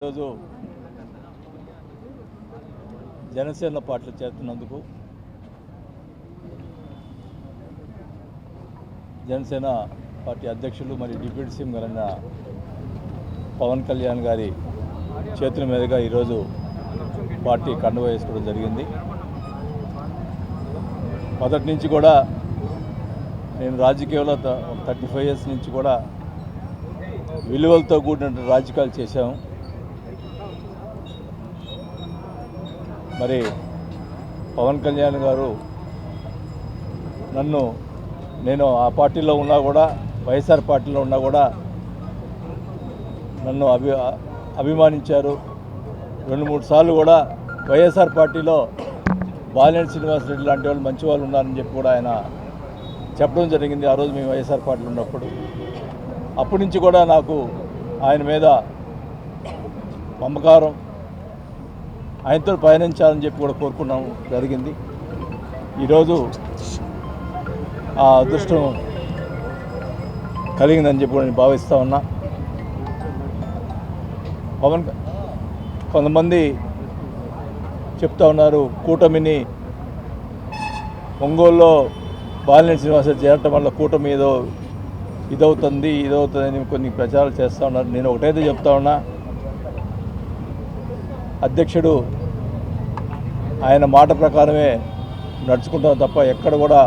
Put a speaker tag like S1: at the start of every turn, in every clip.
S1: ఈరోజు జనసేన పార్టీలో చేరుతున్నందుకు జనసేన పార్టీ అధ్యక్షులు మరియు డిప్యూటీ సీఎం గారైన పవన్ కళ్యాణ్ గారి చేతుల మీదుగా ఈరోజు పార్టీ కండువా వేసుకోవడం జరిగింది. మొదటి నుంచి కూడా నేను రాజకీయాల్లో 35 years నుంచి కూడా విలువలతో కూడిన రాజకీయాలు చేశాము. మరి పవన్ కళ్యాణ్ గారు నేను ఆ పార్టీలో ఉన్నా కూడా, వైఎస్ఆర్ పార్టీలో ఉన్నా కూడా నన్ను అభిమానించారు. 2-3 సార్లు కూడా వైఎస్ఆర్ పార్టీలో బాలినేని శ్రీనివాసరెడ్డి లాంటి వాళ్ళు మంచి వాళ్ళు ఉన్నారని చెప్పి కూడా ఆయన చెప్పడం జరిగింది. ఆ రోజు మేము వైఎస్ఆర్ పార్టీలో ఉన్నప్పుడు అప్పటి నుంచి కూడా నాకు ఆయన మీద మమకారం, ఆయనతో పయనించాలని చెప్పి కూడా కోరుకున్నాం జరిగింది. ఈరోజు ఆ అదృష్టం కలిగిందని చెప్పి కూడా నేను భావిస్తూ ఉన్నా. కొంతమంది చెప్తా ఉన్నారు, కూటమిని ఒంగోలులో బాలినేని శ్రీనివాసరెడ్డి చేరటం వల్ల కూటమి ఇదవుతుంది అని కొన్ని ప్రచారాలు చేస్తూ ఉన్నారు. నేను ఒకటైతే చెప్తా ఉన్నా, అధ్యక్షుడు ఆయన మాట ప్రకారమే నడుచుకుంటాం తప్ప ఎక్కడ కూడా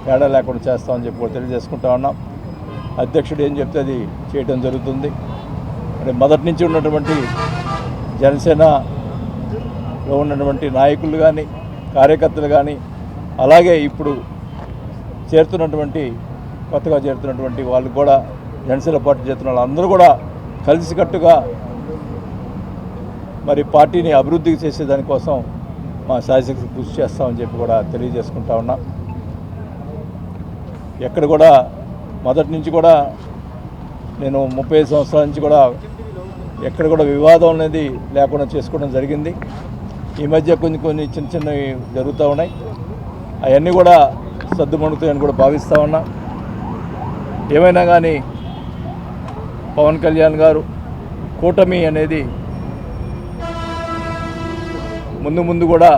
S1: తేడా లేకుండా చేస్తామని చెప్పి కూడా తెలియజేసుకుంటా ఉన్నాం. అధ్యక్షుడు ఏం చెప్తే అది చేయడం జరుగుతుంది. అంటే మొదటి నుంచి ఉన్నటువంటి జనసేనలో ఉన్నటువంటి నాయకులు కానీ, కార్యకర్తలు కానీ, అలాగే ఇప్పుడు కొత్తగా చేరుతున్నటువంటి వాళ్ళు కూడా, జనసేన పార్టీ చేరుతున్న వాళ్ళందరూ కూడా కలిసికట్టుగా మరి పార్టీని అభివృద్ధి చేసేదానికోసం మా శాయశక్తి కృషి చేస్తామని చెప్పి కూడా తెలియజేసుకుంటా ఉన్నాం. ఎక్కడ కూడా మొదటి నుంచి కూడా నేను 35 సంవత్సరాల నుంచి కూడా ఎక్కడ కూడా వివాదం అనేది లేకుండా చేసుకోవడం జరిగింది. ఈ మధ్య కొన్ని చిన్నవి జరుగుతూ ఉన్నాయి. అవన్నీ కూడా సర్దుమణుగుతాయని కూడా భావిస్తూ ఉన్నా. ఏమైనా కానీ పవన్ కళ్యాణ్ గారు కూటమి అనేది ముందు కూడా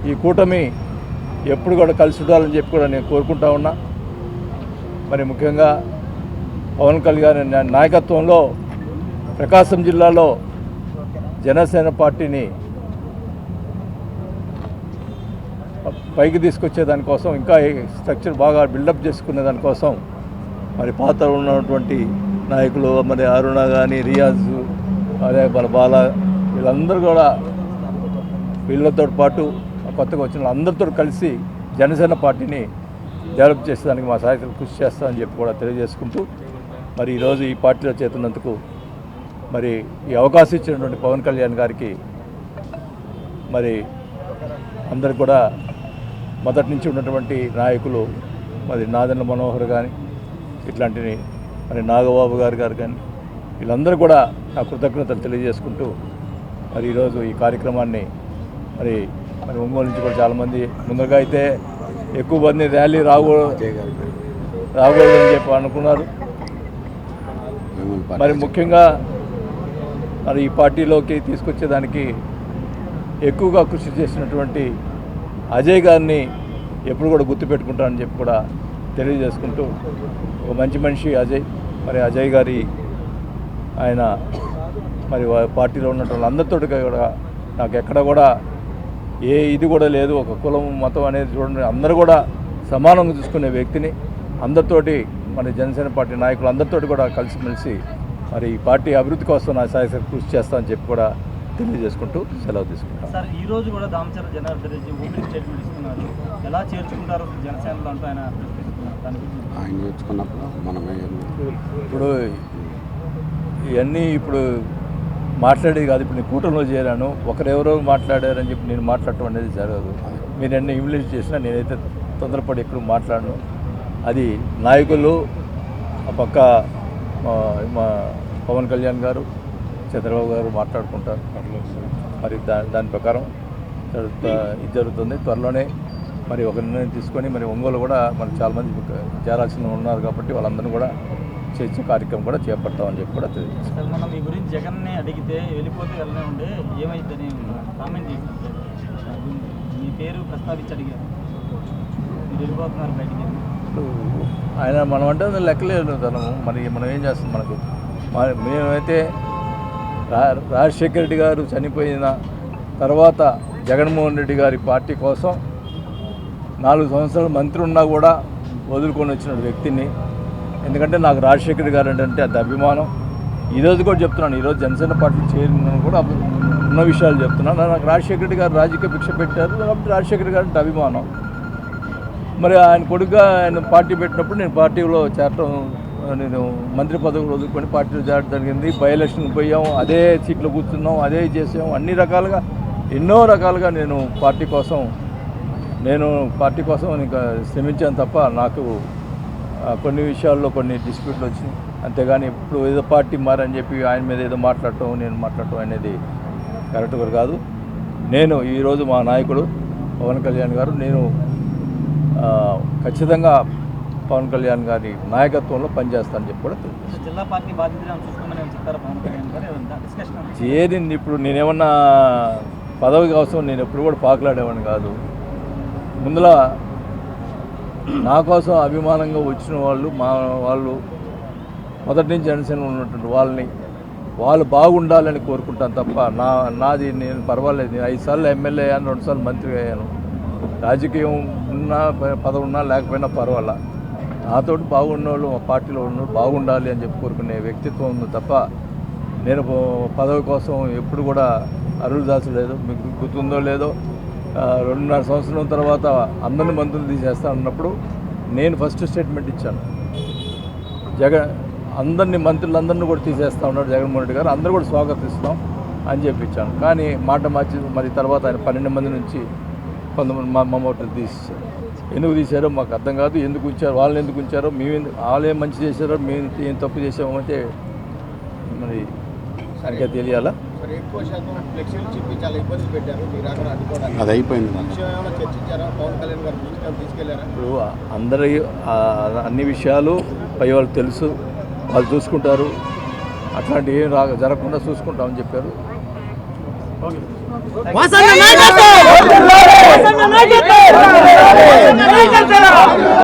S1: ఈ కూటమి ఎప్పుడు కూడా కలిసి ఉండాలని చెప్పి కూడా నేను కోరుకుంటా ఉన్నా. మరి ముఖ్యంగా పవన్ కళ్యాణ్ నాయకత్వంలో ప్రకాశం జిల్లాలో జనసేన పార్టీని పైకి తీసుకొచ్చేదానికోసం, ఇంకా స్ట్రక్చర్ బాగా బిల్డప్ చేసుకునే దానికోసం మరి పాత ఉన్నటువంటి నాయకులు మరి అరుణ కానీ, రియాజ్, అదే బాల, వీళ్ళందరూ కూడా వీళ్ళతో పాటు కొత్తగా వచ్చిన వాళ్ళందరితో కలిసి జనసేన పార్టీని డెవలప్ చేసేదానికి మా సహాయకులు కృషి చేస్తామని చెప్పి కూడా తెలియజేసుకుంటూ, మరి ఈరోజు ఈ పార్టీలో చేతున్నందుకు మరి ఈ అవకాశం ఇచ్చినటువంటి పవన్ కళ్యాణ్ గారికి మరి అందరికి కూడా మొదటి నుంచి ఉన్నటువంటి నాయకులు మరి నాదెండ్ల మనోహర్ కానీ, ఇట్లాంటివి మరి నాగబాబు గారు కానీ, వీళ్ళందరూ కూడా నా కృతజ్ఞతలు తెలియజేసుకుంటూ మరి ఈరోజు ఈ కార్యక్రమాన్ని మరి ఒంగోలు నుంచి కూడా చాలామంది, ముందుగా అయితే ఎక్కువ మంది ర్యాలీ రాకూడదని చెప్పి అనుకున్నారు. మరి ముఖ్యంగా మరి ఈ పార్టీలోకి తీసుకొచ్చేదానికి ఎక్కువగా కృషి చేసినటువంటి అజయ్ గారిని ఎప్పుడు కూడా గుర్తుపెట్టుకుంటానని చెప్పి కూడా తెలియజేసుకుంటూ, ఒక మంచి మనిషి అజయ్. మరి అజయ్ గారి ఆయన మరి పార్టీలో ఉన్నటువంటి అందరితో కూడా నాకు ఎక్కడ కూడా ఇది కూడా లేదు, ఒక కులం మతం అనేది చూడండి, అందరూ కూడా సమానంగా చూసుకునే వ్యక్తిని. అందరితోటి మన జనసేన పార్టీ నాయకులు అందరితోటి కూడా కలిసిమెలిసి మరి ఈ పార్టీ అభివృద్ధి కోసం నా సహాయశక్తి కృషి చేస్తామని చెప్పి కూడా తెలియజేసుకుంటూ సెలవు తీసుకుంటాం.
S2: సార్, ఈ రోజు కూడా దామచర్ల జనార్దన్ రెడ్డి ఓపెనింగ్ స్టేట్మెంట్ ఇస్తున్నారు. ఎలా చేర్చుకుంటారు జనసేనలో అంటూ ఆయన
S3: నేర్చుకున్నప్పుడు మనమే
S1: ఇప్పుడు ఇవన్నీ ఇప్పుడు మాట్లాడేది కాదు. ఇప్పుడు నేను కూటమిలో చేరాను, ఒకరెవరో మాట్లాడారని చెప్పి నేను మాట్లాడటం అనేది జరగదు. మీరు ఎన్ని ఇంగ్లీష్ చేసినా నేనైతే తొందరపడి ఎప్పుడు మాట్లాడను. అది నాయకులు ఆ పక్క మా పవన్ కళ్యాణ్ గారు, చంద్రబాబు గారు మాట్లాడుకుంటారు. మరి దాని ప్రకారం ఇది జరుగుతుంది. త్వరలోనే మరి ఒక నిర్ణయం తీసుకొని మరి ఒంగోలు కూడా మరి చాలామంది చేరాల్సిన ఉన్నారు కాబట్టి వాళ్ళందరినీ కూడా చర్చ కార్యక్రమం కూడా చేపడతామని చెప్పి కూడా తెలియజేస్తాం.
S2: సార్ మనం మీ గురించి జగన్ని అడిగితే వెళ్ళిపోతే వెళ్ళనే ఉండే ఏమైందని కామెంట్ చేశారు. మీ పేరు ప్రస్తావించి అడిగారు, మీరు వెళ్ళిపోతున్నారు బయటికి.
S1: ఆయన మనం అంటే లెక్కలేదు తనము. మనం ఏం చేస్తాం? మేమైతే రాజశేఖర రెడ్డి గారు చనిపోయిన తర్వాత జగన్మోహన్ రెడ్డి గారి పార్టీ కోసం 4 సంవత్సరాలు మంత్రి ఉన్నా కూడా వదులుకొని వచ్చిన వ్యక్తిని. ఎందుకంటే నాకు రాజశేఖర గారు అంటే అంత అభిమానం. ఈరోజు కూడా చెప్తున్నాను, ఈరోజు జనసేన పార్టీ చేరిన కూడా ఉన్న విషయాలు చెప్తున్నాను. నాకు రాజశేఖర రెడ్డి గారు రాజకీయ భిక్ష పెట్టారు కాబట్టి రాజశేఖర గారు అంటే అభిమానం. మరి ఆయన కొడుకుగా ఆయన పార్టీ పెట్టినప్పుడు నేను పార్టీలో చేరటం, నేను మంత్రి పదవులు వదులుకొని పార్టీలో చేరడం జరిగింది. బై ఎలక్షన్కి పోయాము, అదే సీట్లో కూర్చున్నాం, అదే చేసాము. అన్ని రకాలుగా ఎన్నో రకాలుగా నేను పార్టీ కోసం ఇంకా శ్రమించాను తప్ప నాకు కొన్ని విషయాల్లో కొన్ని డిస్ప్యూట్లు వచ్చినాయి. అంతేగాని ఇప్పుడు ఏదో పార్టీ మారని చెప్పి ఆయన మీద ఏదో మాట్లాడటం, నేను మాట్లాడటం అనేది కరెక్ట్ కాదు. నేను ఈరోజు మా నాయకుడు పవన్ కళ్యాణ్ గారు, నేను ఖచ్చితంగా పవన్ కళ్యాణ్ గారి నాయకత్వంలో పనిచేస్తానని చెప్పి కూడా తెలుసు.
S2: జిల్లా పార్టీ బాధ్యతలను చూసుకోమని చెప్తారా పవన్ కళ్యాణ్ గారు? డిస్కషన్
S1: చేరింది. ఇప్పుడు నేనేమన్నా పదవి కోసం నేను ఎప్పుడు కూడా పాకులాడేవాడిని కాదు. ముందులా నా కోసం అభిమానంగా వచ్చిన వాళ్ళు మొదటి నుంచి జనసేన ఉన్నటువంటి వాళ్ళు బాగుండాలని కోరుకుంటాను తప్ప నాది నేను పర్వాలేదు. నేను 5 సార్లు ఎమ్మెల్యే అయ్యాను, 2 సార్లు మంత్రి అయ్యాను. రాజకీయం ఉన్నా పదవి ఉన్నా లేకపోయినా పర్వాలా. నాతోటి బాగున్న వాళ్ళు, మా పార్టీలో ఉన్న బాగుండాలి అని చెప్పి కోరుకునే వ్యక్తిత్వం ఉంది తప్ప నేను పదవి కోసం ఎప్పుడు కూడా అరులు దాచలేదు. మీకు గుర్తుందో లేదో, 2.5 సంవత్సరం తర్వాత అందరిని మంత్రులు తీసేస్తా అన్నప్పుడు నేను ఫస్ట్ స్టేట్మెంట్ ఇచ్చాను. అందరినీ మంత్రులందరినీ కూడా తీసేస్తా ఉన్నాడు జగన్మోహన్ రెడ్డి గారు, అందరూ కూడా స్వాగతిస్తాం అని చెప్పించాను. కానీ మాట మార్చి మరి తర్వాత ఆయన 12 మంది నుంచి 11 మమ్మల్ని తీసేశారు. ఎందుకు తీశారో మాకు అర్థం కాదు. ఎందుకు ఉంచారు, వాళ్ళని ఎందుకు ఉంచారో, వాళ్ళు ఏం మంచి చేశారో, మేము ఏం తప్పు చేసామంటే మరి సరిగ్గా తెలియాలా.
S3: అది అయిపోయింది.
S1: ఇప్పుడు అందరి అన్ని విషయాలు పై వాళ్ళు తెలుసు, వాళ్ళు చూసుకుంటారు. అట్లాంటివి ఏం జరగకుండా చూసుకుంటామని చెప్పారు.